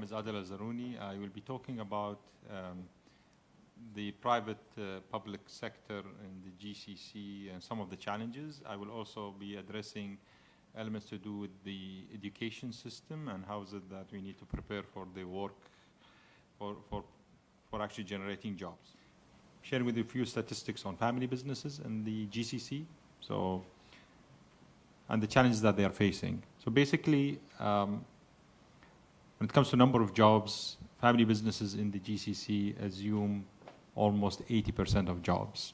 is Adil Al-Zaruni. I will be talking about the private-public sector in the GCC and some of the challenges. I will also be addressing elements to do with the education system and how is it that we need to prepare for the work for actually generating jobs. Sharing with you a few statistics on family businesses in the GCC, and the challenges that they are facing. So basically, when it comes to number of jobs, family businesses in the GCC assume almost 80% of jobs,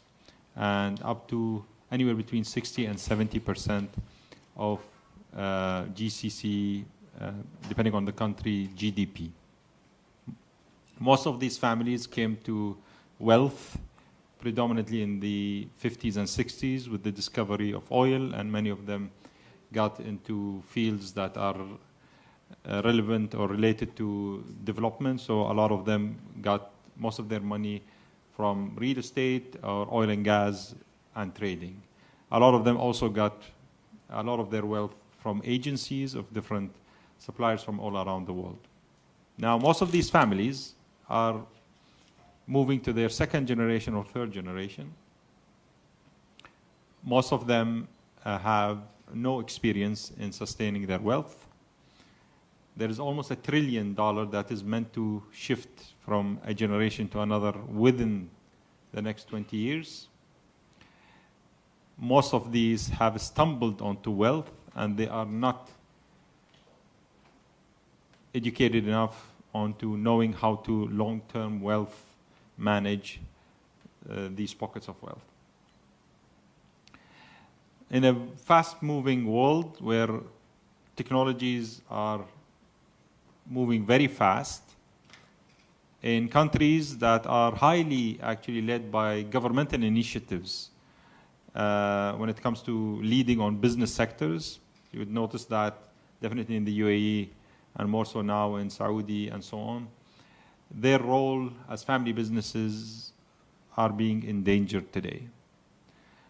and up to anywhere between 60 and 70% of GCC, depending on the country, GDP. Most of these families came to wealth predominantly in the 50s and 60s with the discovery of oil, and many of them got into fields that are relevant or related to development. So a lot of them got most of their money from real estate or oil and gas and trading. A lot of them also got a lot of their wealth from agencies of different suppliers from all around the world. Now, most of these families are moving to their second generation or third generation. Most of them have no experience in sustaining their wealth. There is almost $1 trillion that is meant to shift from a generation to another within the next 20 years. Most of these have stumbled onto wealth, and they are not educated enough onto knowing how to long-term wealth manage these pockets of wealth. In a fast-moving world where technologies are moving very fast, in countries that are highly actually led by governmental initiatives, when it comes to leading on business sectors, you would notice that definitely in the UAE and more so now in Saudi and so on, their role as family businesses are being endangered today.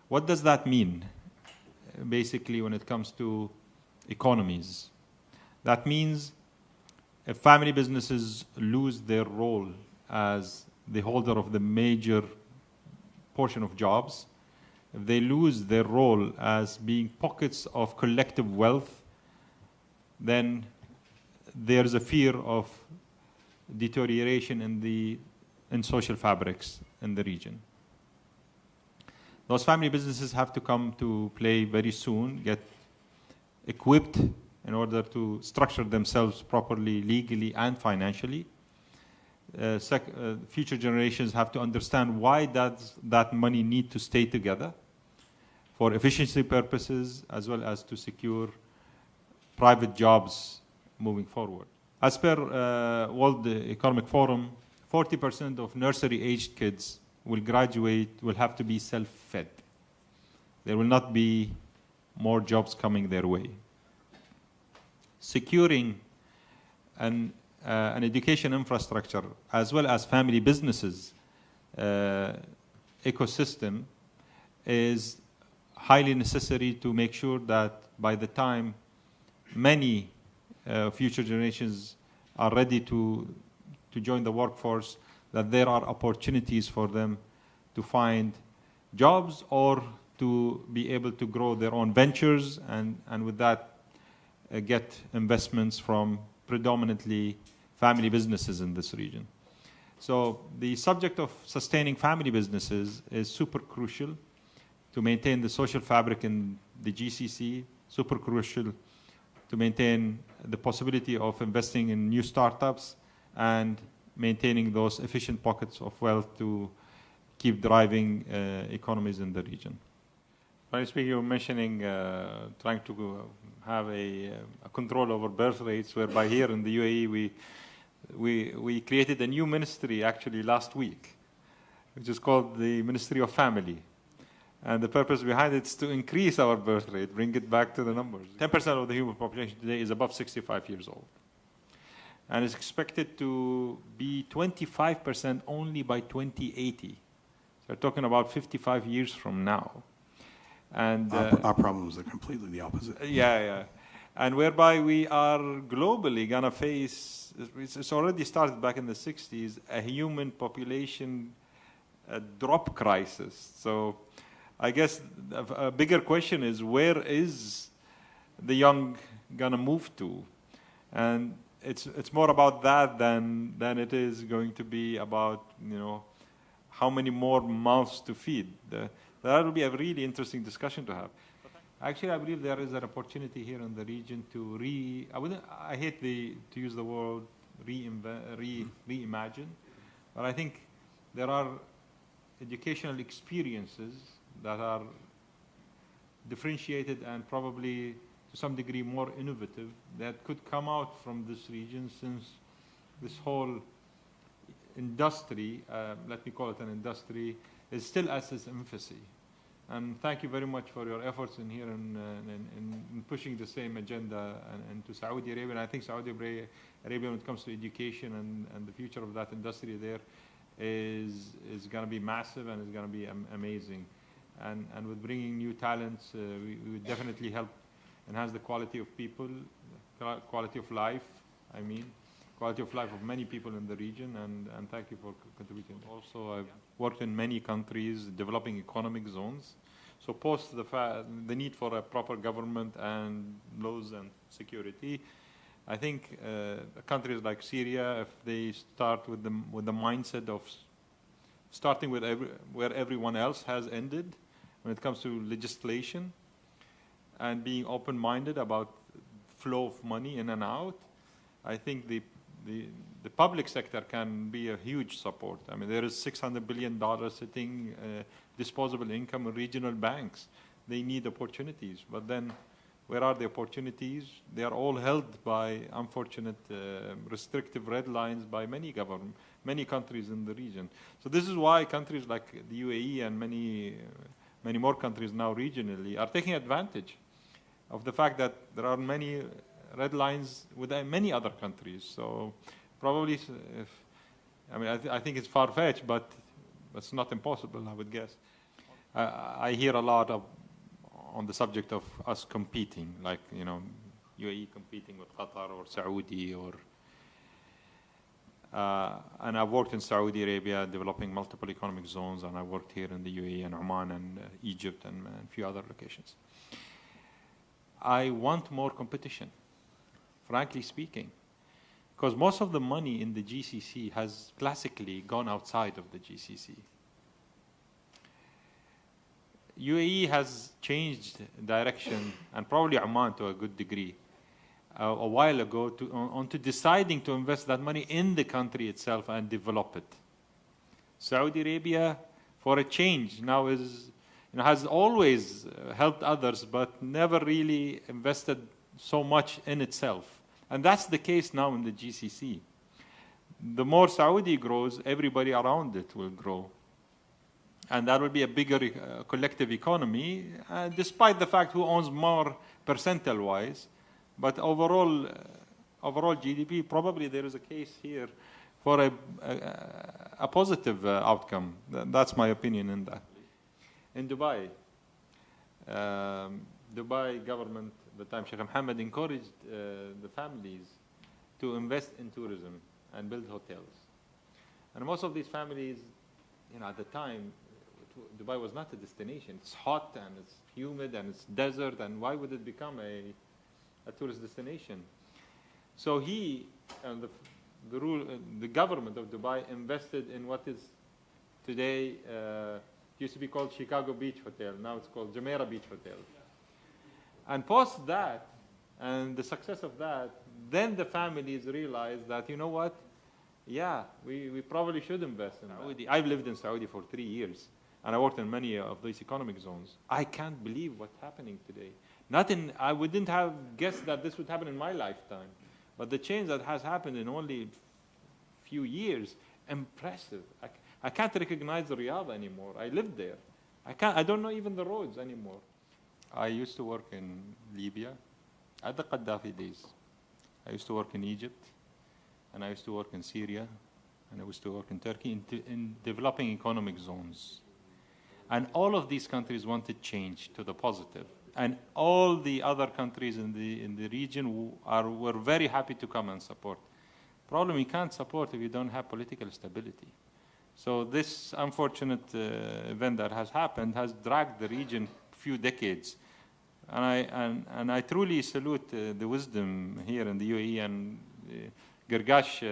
What does that mean? Basically, when it comes to economies, that means if family businesses lose their role as the holder of the major portion of jobs, if they lose their role as being pockets of collective wealth, then there's a fear of deterioration in social fabrics in the region. Those family businesses have to come to play very soon, get equipped in order to structure themselves properly, legally and financially. Future generations have to understand why does that money need to stay together for efficiency purposes as well as to secure private jobs moving forward. As per World Economic Forum, 40% of nursery-aged kids will have to be self-fed. There will not be more jobs coming their way. Securing an education infrastructure as well as family businesses ecosystem is highly necessary to make sure that by the time many future generations are ready to join the workforce, that there are opportunities for them to find jobs or to be able to grow their own ventures and with that get investments from predominantly family businesses in this region. So the subject of sustaining family businesses is super crucial to maintain the social fabric in the GCC, super crucial to maintain the possibility of investing in new startups and maintaining those efficient pockets of wealth to keep driving economies in the region. When I speak, you were mentioning trying to have a control over birth rates, whereby here in the UAE we created a new ministry actually last week, which is called the Ministry of Family. And the purpose behind it is to increase our birth rate, bring it back to the numbers. 10% of the human population today is above 65 years old. And it's expected to be 25% only by 2080. So we're talking about 55 years from now. And our problems are completely the opposite. Yeah. And whereby we are globally going to face it's already started back in the 60s, a human population drop crisis. So I guess a bigger question is, where is the young gonna move to? And it's more about that than it is going to be about, you know, how many more mouths to feed. That will be a really interesting discussion to have. Actually, I believe there is an opportunity here in the region to I hate to use the word reimagine, but I think there are educational experiences that are differentiated and probably to some degree more innovative that could come out from this region, since this whole industry, let me call it an industry, is still at its infancy. And thank you very much for your efforts in here in pushing the same agenda into Saudi Arabia. And I think Saudi Arabia, when it comes to education and the future of that industry there, is going to be massive and is going to be amazing. And with bringing new talents, we would definitely help enhance the quality of people, quality of life, quality of life of many people in the region, and thank you for contributing. Also, I've worked in many countries developing economic zones. So post the need for a proper government and laws and security, I think countries like Syria, if they start with the mindset of starting with where everyone else has ended when it comes to legislation, and being open-minded about flow of money in and out, I think the public sector can be a huge support. I mean, there is $600 billion sitting disposable income in regional banks. They need opportunities, but then where are the opportunities? They are all held by unfortunate restrictive red lines by many countries in the region. So this is why countries like the UAE and many more countries now regionally are taking advantage of the fact that there are many red lines with many other countries. So probably, I think it's far-fetched, but it's not impossible, I would guess. I hear a lot on the subject of us competing, like, you know, UAE competing with Qatar or Saudi, and I've worked in Saudi Arabia developing multiple economic zones, and I worked here in the UAE and Oman and Egypt and a few other locations. I want more competition, frankly speaking, because most of the money in the GCC has classically gone outside of the GCC. UAE has changed direction, and probably Oman to a good degree, a while ago, onto deciding to invest that money in the country itself and develop it. Saudi Arabia, for a change, now has always helped others, but never really invested so much in itself. And that's the case now in the GCC. The more Saudi grows, everybody around it will grow. And that will be a bigger collective economy, despite the fact who owns more percentile-wise. But overall GDP, probably there is a case here for a positive outcome. That's my opinion in that. In Dubai, Dubai government at the time, Sheikh Mohammed, encouraged the families to invest in tourism and build hotels. And most of these families, you know, at the time, Dubai was not a destination. It's hot and it's humid and it's desert, and why would it become a tourist destination? So he and the government of Dubai invested in what is today used to be called Chicago Beach Hotel. Now it's called Jumeirah Beach Hotel. And post that, and the success of that, then the families realized that, you know what? Yeah, we probably should invest in Saudi. I've lived in Saudi for 3 years, and I worked in many of these economic zones. I can't believe what's happening today. I wouldn't have guessed that this would happen in my lifetime. But the change that has happened in only a few years, impressive. I can't recognize Riyadh anymore. I lived there. I don't know even the roads anymore. I used to work in Libya at the Gaddafi days. I used to work in Egypt, and I used to work in Syria, and I used to work in Turkey in developing economic zones. And all of these countries wanted change to the positive. And all the other countries in the region were very happy to come and support. Problem you can't support if you don't have political stability. So this unfortunate event that has happened has dragged the region a few decades. And I truly salute the wisdom here in the UAE, and Girgash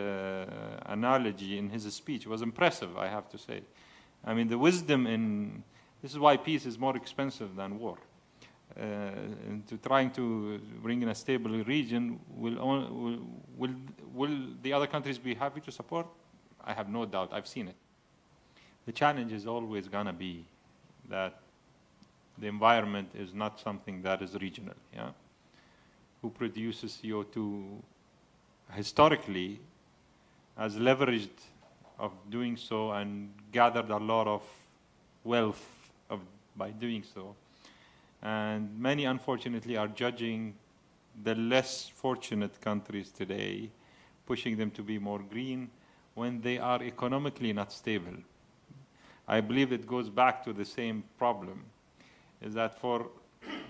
analogy in his speech was impressive, I have to say. I mean, the wisdom in, this is why peace is more expensive than war. Into trying to bring in a stable region, will the other countries be happy to support? I have no doubt, I've seen it. The challenge is always gonna be that the environment is not something that is regional, yeah? Who produces CO2 historically has leveraged of doing so and gathered a lot of wealth by doing so. And many, unfortunately, are judging the less fortunate countries today, pushing them to be more green when they are economically not stable. I believe it goes back to the same problem, is that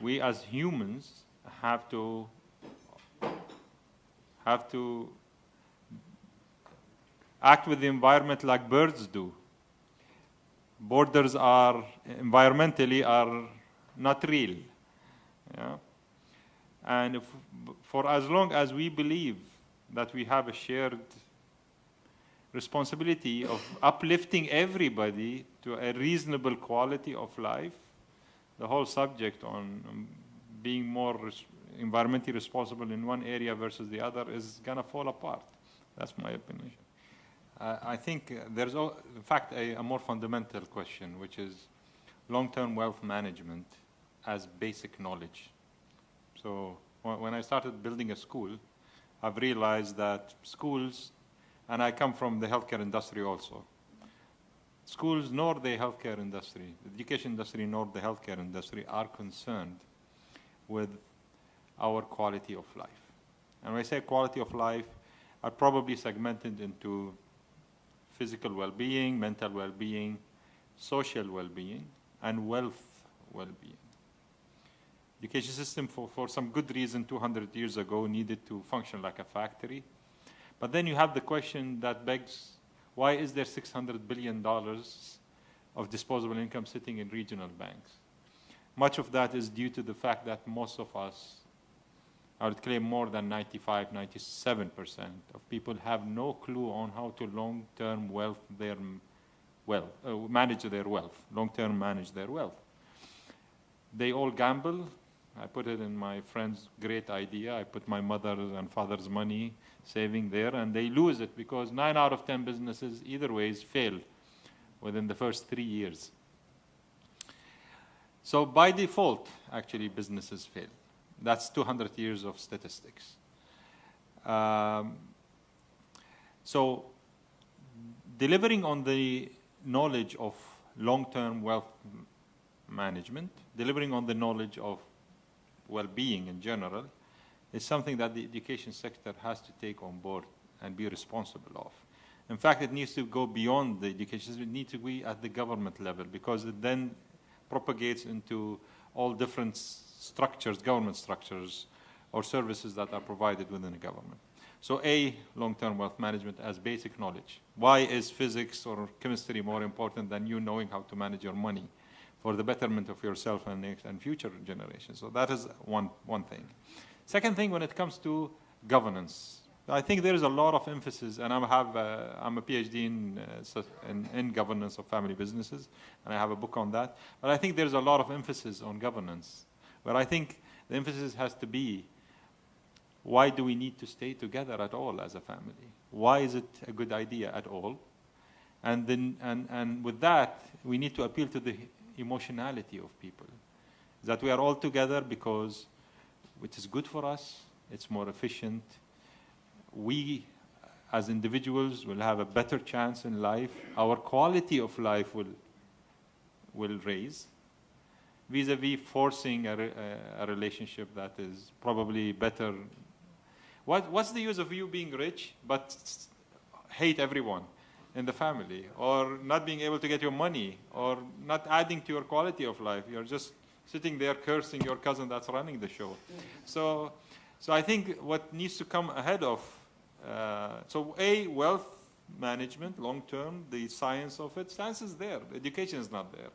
we as humans have to act with the environment like birds do. Borders are, environmentally, are not real. Yeah? And for as long as we believe that we have a shared responsibility of uplifting everybody to a reasonable quality of life, the whole subject on being more environmentally responsible in one area versus the other is going to fall apart. That's my opinion. I think there's, in fact, a more fundamental question, which is long-term wealth management as basic knowledge. So when I started building a school, I've realized that schools, and I come from the healthcare industry also, schools nor the healthcare industry, the education industry nor the healthcare industry are concerned with our quality of life. And when I say quality of life, I probably segmented into physical well-being, mental well-being, social well-being, and wealth well-being. Education system, for some good reason, 200 years ago, needed to function like a factory. But then you have the question that begs, why is there $600 billion of disposable income sitting in regional banks? Much of that is due to the fact that most of us, I would claim more than 95, 97% of people have no clue on how to long-term manage their wealth, long-term manage their wealth. They all gamble. I put it in my friend's great idea. I put my mother's and father's money saving there, and they lose it because 9 out of 10 businesses either ways fail within the first 3 years. So by default, actually, businesses fail. That's 200 years of statistics. So delivering on the knowledge of long-term wealth management, delivering on the knowledge of well-being in general, is something that the education sector has to take on board and be responsible of. In fact, it needs to go beyond the education system. It needs to be at the government level, because it then propagates into all different structures, government structures, or services that are provided within the government. So long-term wealth management as basic knowledge. Why is physics or chemistry more important than you knowing how to manage your money for the betterment of yourself and future generations? So that is one thing. Second thing, when it comes to governance, I think there is a lot of emphasis, and I'm a PhD in governance of family businesses, and I have a book on that. But I think there's a lot of emphasis on governance. But I think the emphasis has to be, why do we need to stay together at all as a family? Why is it a good idea at all? And then, and with that, we need to appeal to the emotionality of people, that we are all together because it is good for us, it's more efficient. We, as individuals, will have a better chance in life. Our quality of life will raise, vis-a-vis forcing a relationship that is probably better. What's the use of you being rich but hate everyone in the family, or not being able to get your money, or not adding to your quality of life? You're just sitting there cursing your cousin that's running the show. So I think what needs to come ahead of So A, wealth management, long-term, the science of it. Science is there. Education is not there.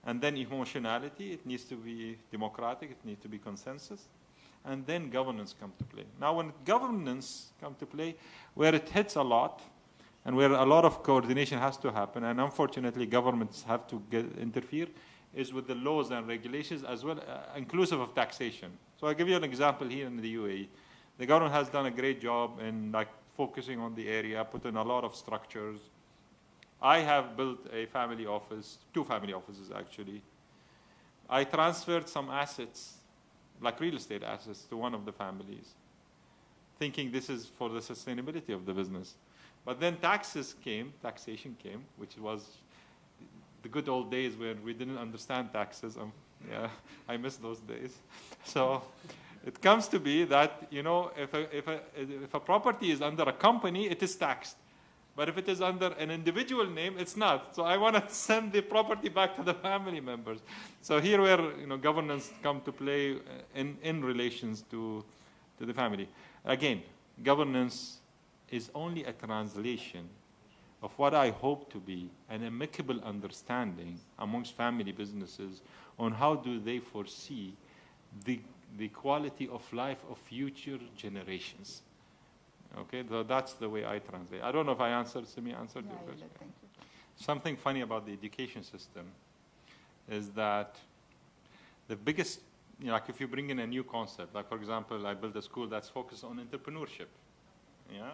And then emotionality. It needs to be democratic. It needs to be consensus. And then governance come to play. Now, when governance come to play, where it hits a lot, and where a lot of coordination has to happen, and unfortunately governments have to interfere, is with the laws and regulations as well, inclusive of taxation. So I'll give you an example here in the UAE. The government has done a great job in like focusing on the area, put in a lot of structures. I have built a family office, 2 family offices actually. I transferred some assets, like real estate assets, to one of the families, thinking this is for the sustainability of the business. But then taxation came, which was the good old days where we didn't understand taxes. Yeah, I miss those days. So it comes to be that, you know, if a property is under a company, it is taxed. But if it is under an individual name, it's not. So I want to send the property back to the family members. So here where, you know, governance come to play in relations to the family. Again, governance is only a translation of what I hope to be an amicable understanding amongst family businesses on how do they foresee the quality of life of future generations. Okay, so that's the way I translate. I don't know if I answered your question. Thank you. Something funny about the education system is that the biggest, you know, like if you bring in a new concept, like for example, I built a school that's focused on entrepreneurship. Yeah.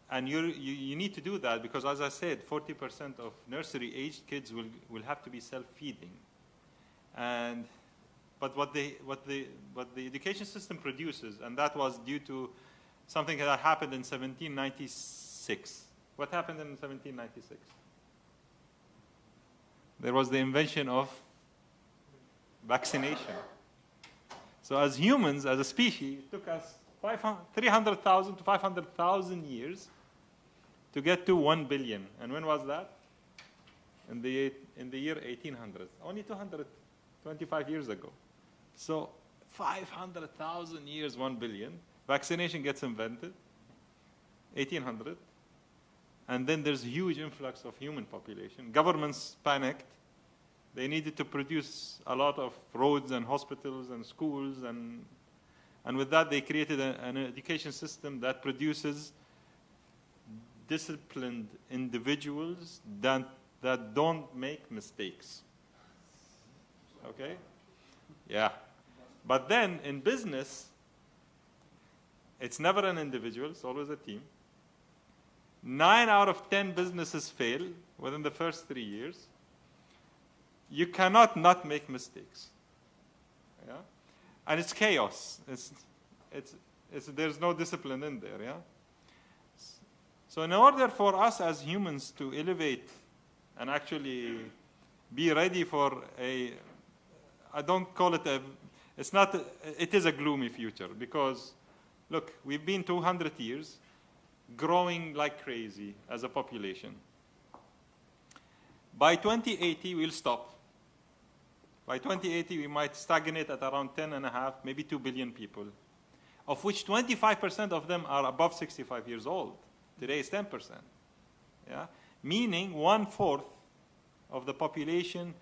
And you need to do that because, as I said, 40% of nursery-aged kids will have to be self-feeding. But what the education system produces, and that was due to something that happened in 1796. What happened in 1796? There was the invention of vaccination. So as humans, as a species, it took us 300,000 to 500,000 years to get to 1 billion. And when was that? In the year 1800. Only 225 years ago. So 500,000 years, 1 billion. Vaccination gets invented, 1800. And then there's a huge influx of human population. Governments panicked. They needed to produce a lot of roads and hospitals and schools. And with that, they created an education system that produces disciplined individuals that don't make mistakes. Okay? Yeah. But then in business, it's never an individual, it's always a team. 9 out of 10 businesses fail within the first 3 years. You cannot not make mistakes. Yeah? And it's chaos. There's no discipline in there. Yeah? So in order for us as humans to elevate and actually be ready for I don't call it it is a gloomy future because, look, we've been 200 years growing like crazy as a population. By 2080, we'll stop. By 2080, we might stagnate at around 10.5, maybe 2 billion people, of which 25% of them are above 65 years old. Today is 10%. Yeah? Meaning 1/4 of the population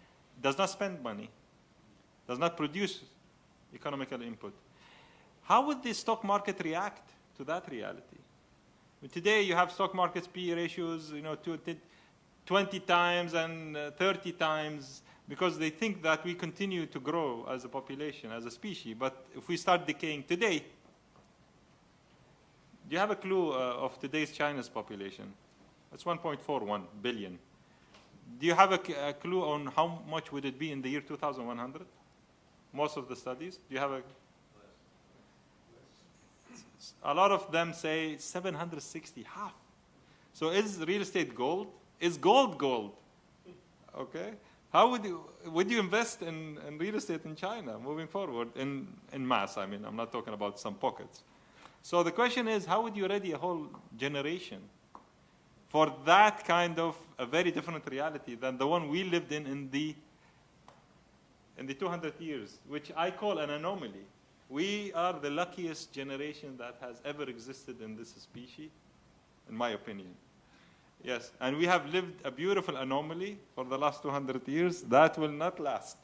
does not spend money, does not produce economical input. How would the stock market react to that reality? Today you have stock markets P/E ratios, 20 times and 30 times because they think that we continue to grow as a population, as a species. But if we start decaying today, do you have a clue of today's China's population? It's 1.41 billion. Do you have a clue on how much would it be in the year 2100? Most of the studies. Do you have a lot of them say 760, half. So is real estate gold? Is gold gold? Okay. How would you invest in real estate in China moving forward in mass? I mean, I'm not talking about some pockets. So the question is, how would you ready a whole generation for that kind of a very different reality than the one we lived in the 200 years, which I call an anomaly. We are the luckiest generation that has ever existed in this species, in my opinion. Yes, and we have lived a beautiful anomaly for the last 200 years. That will not last.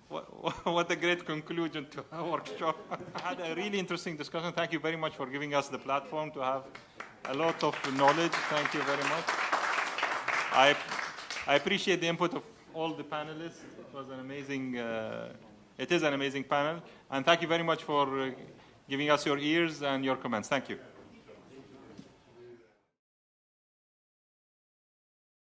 What a great conclusion to our workshop. I had a really interesting discussion. Thank you very much for giving us the platform to have a lot of knowledge. Thank you very much. I appreciate the input of all the panelists. It was an amazing, it is an amazing panel. And thank you very much for giving us your ears and your comments. Thank you.